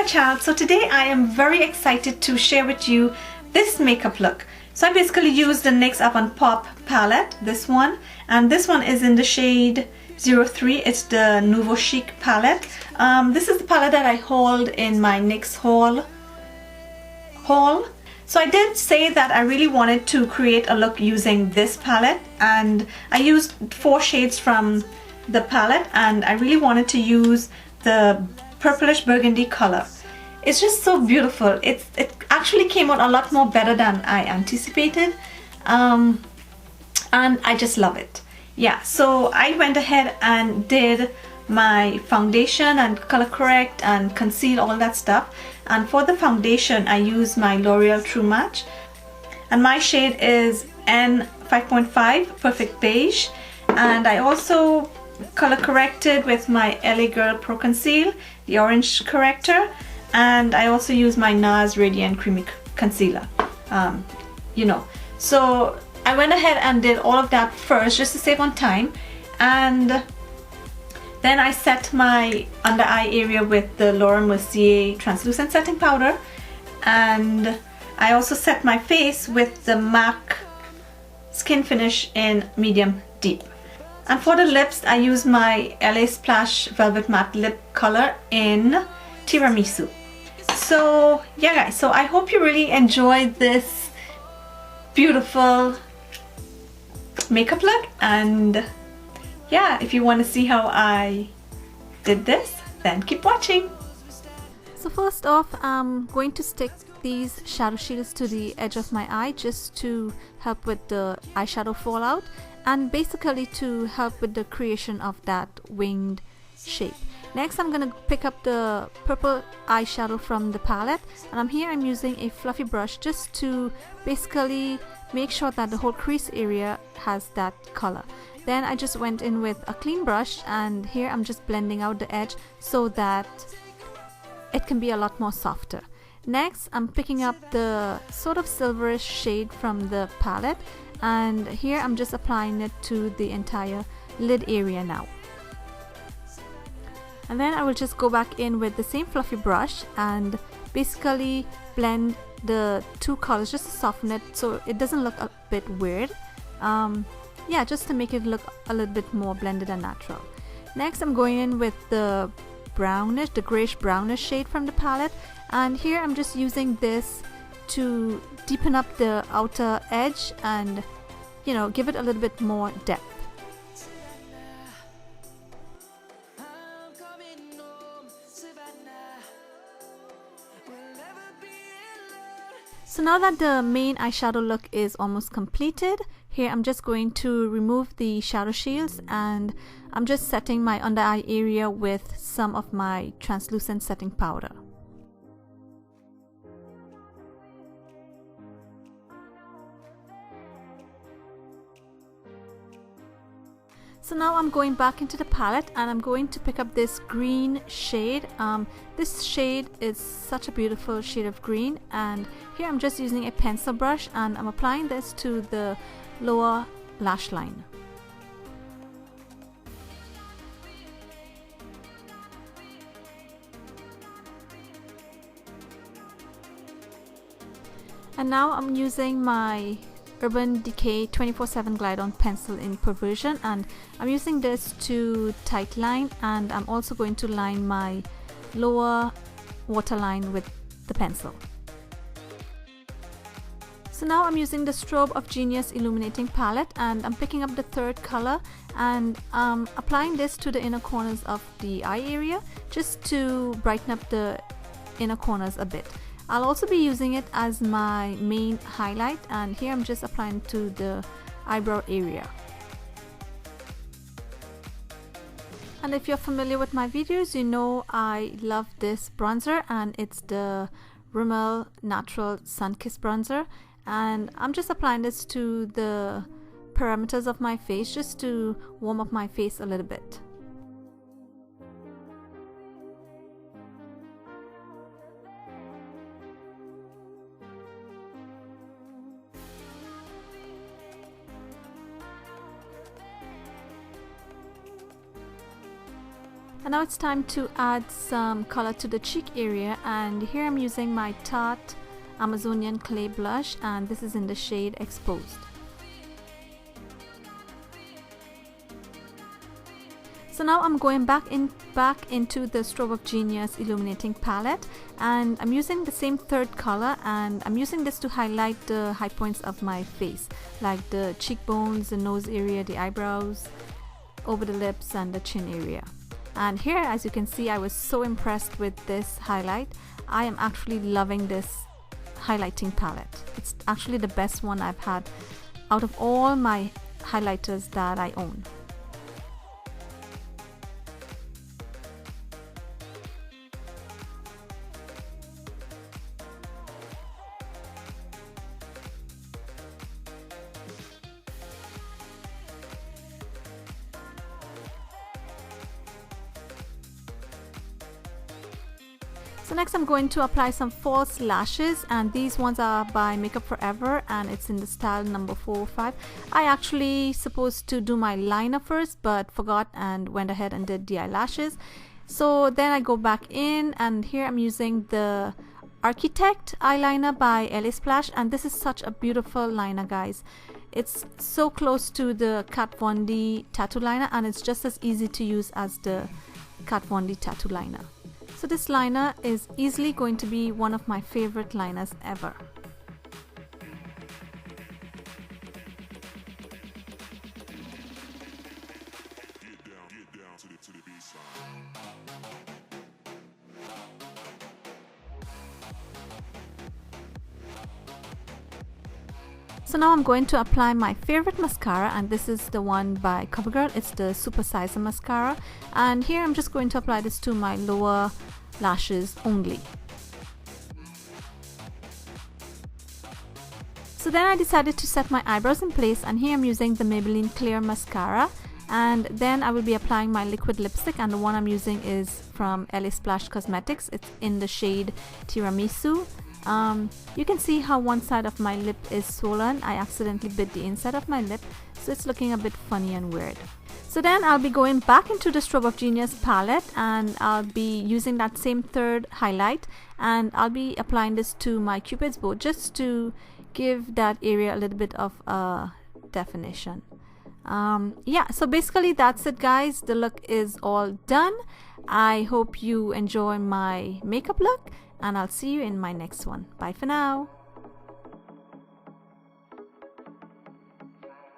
Channel. So today I am very excited to share with you this makeup look. So I basically used the NYX Avant Pop palette, this one, and this one is in the shade 03. It's the Nouveau Chic palette. This is the palette that I hold in my NYX haul. So I did say that I really wanted to create a look using this palette, and I used 4 shades from the palette, and I really wanted to use the purplish burgundy color. It's just so beautiful. It actually came out a lot more better than I anticipated, and I just love it. Yeah, so I went ahead and did my foundation and color correct and conceal, all that stuff. And for the foundation I used my L'Oreal True Match, and my shade is N5.5 Perfect Beige, and I also color corrected with my LA Girl Pro Conceal, the orange corrector, and I also use my NARS Radiant Creamy Concealer. You know, so I went ahead and did all of that first just to save on time, and then I set my under eye area with the Laura Mercier translucent setting powder, and I also set my face with the MAC Skin Finish in medium deep. And for the lips I use my LA Splash Velvet Matte Lip Color in Tiramisu. So yeah guys, so I hope you really enjoyed this beautiful makeup look, and yeah, if you want to see how I did this, then keep watching. So first off, I'm going to stick these shadow shields to the edge of my eye just to help with the eyeshadow fallout, and basically to help with the creation of that winged shape. Next I'm gonna pick up the purple eyeshadow from the palette, and I'm using a fluffy brush just to basically make sure that the whole crease area has that color. Then I just went in with a clean brush, and here I'm just blending out the edge so that it can be a lot more softer. Next I'm picking up the sort of silverish shade from the palette, and here I'm just applying it to the entire lid area now. And then I will just go back in with the same fluffy brush and basically blend the two colors just to soften it so it doesn't look a bit weird. Yeah, just to make it look a little bit more blended and natural. Next I'm going in with the brownish, the grayish brownish shade from the palette, and here I'm just using this to deepen up the outer edge and, you know, give it a little bit more depth. So now that the main eyeshadow look is almost completed, here I'm just going to remove the shadow shields, and I'm just setting my under eye area with some of my translucent setting powder. So now I'm going back into the palette, and I'm going to pick up this green shade. This shade is such a beautiful shade of green, and here I'm just using a pencil brush and I'm applying this to the lower lash line. And now I'm using my Urban Decay 24/7 GlideOn pencil in Perversion, and I'm using this to tight line, and I'm also going to line my lower waterline with the pencil. So now I'm using the Strobe of Genius Illuminating palette, and I'm picking up the third color, and applying this to the inner corners of the eye area just to brighten up the inner corners a bit. I'll also be using it as my main highlight, and here I'm just applying to the eyebrow area. And if you're familiar with my videos, you know I love this bronzer, and it's the Rimmel Natural Sun Kiss bronzer, and I'm just applying this to the perimeters of my face just to warm up my face a little bit. And now it's time to add some color to the cheek area, and here I'm using my Tarte Armazonian clay blush, and this is in the shade Exposed. So now I'm going back into the Strobe of Genius Illuminating palette, and I'm using the same third color, and I'm using this to highlight the high points of my face, like the cheekbones, the nose area, the eyebrows, over the lips and the chin area. And here, as you can see, I was so impressed with this highlight. I am actually loving this highlighting palette. It's actually the best one I've had out of all my highlighters that I own. So next I'm going to apply some false lashes, and these ones are by Makeup Forever, and it's in the style number 405. I actually supposed to do my liner first but forgot and went ahead and did the eyelashes. So then I go back in, and here I'm using the Art-ki-tekt eyeliner by LA Splash, and this is such a beautiful liner, guys. It's so close to the Kat Von D tattoo liner, and it's just as easy to use as the Kat Von D tattoo liner. So this liner is easily going to be one of my favorite liners ever. So now I'm going to apply my favorite mascara, and this is the one by Covergirl. It's the Super Sizer Mascara, and here I'm just going to apply this to my lower lashes only. So then I decided to set my eyebrows in place, and here I'm using the Maybelline Clear Mascara, and then I will be applying my liquid lipstick, and the one I'm using is from LA Splash Cosmetics. It's in the shade Tiramisu. You can see how one side of my lip is swollen. I accidentally bit the inside of my lip, so it's looking a bit funny and weird. So then I'll be going back into the Strobe of Genius palette, and I'll be using that same third highlight, and I'll be applying this to my Cupid's bow just to give that area a little bit of a definition. Yeah, so basically that's it, guys. The look is all done. I hope you enjoy my makeup look, and I'll see you in my next one. Bye for now.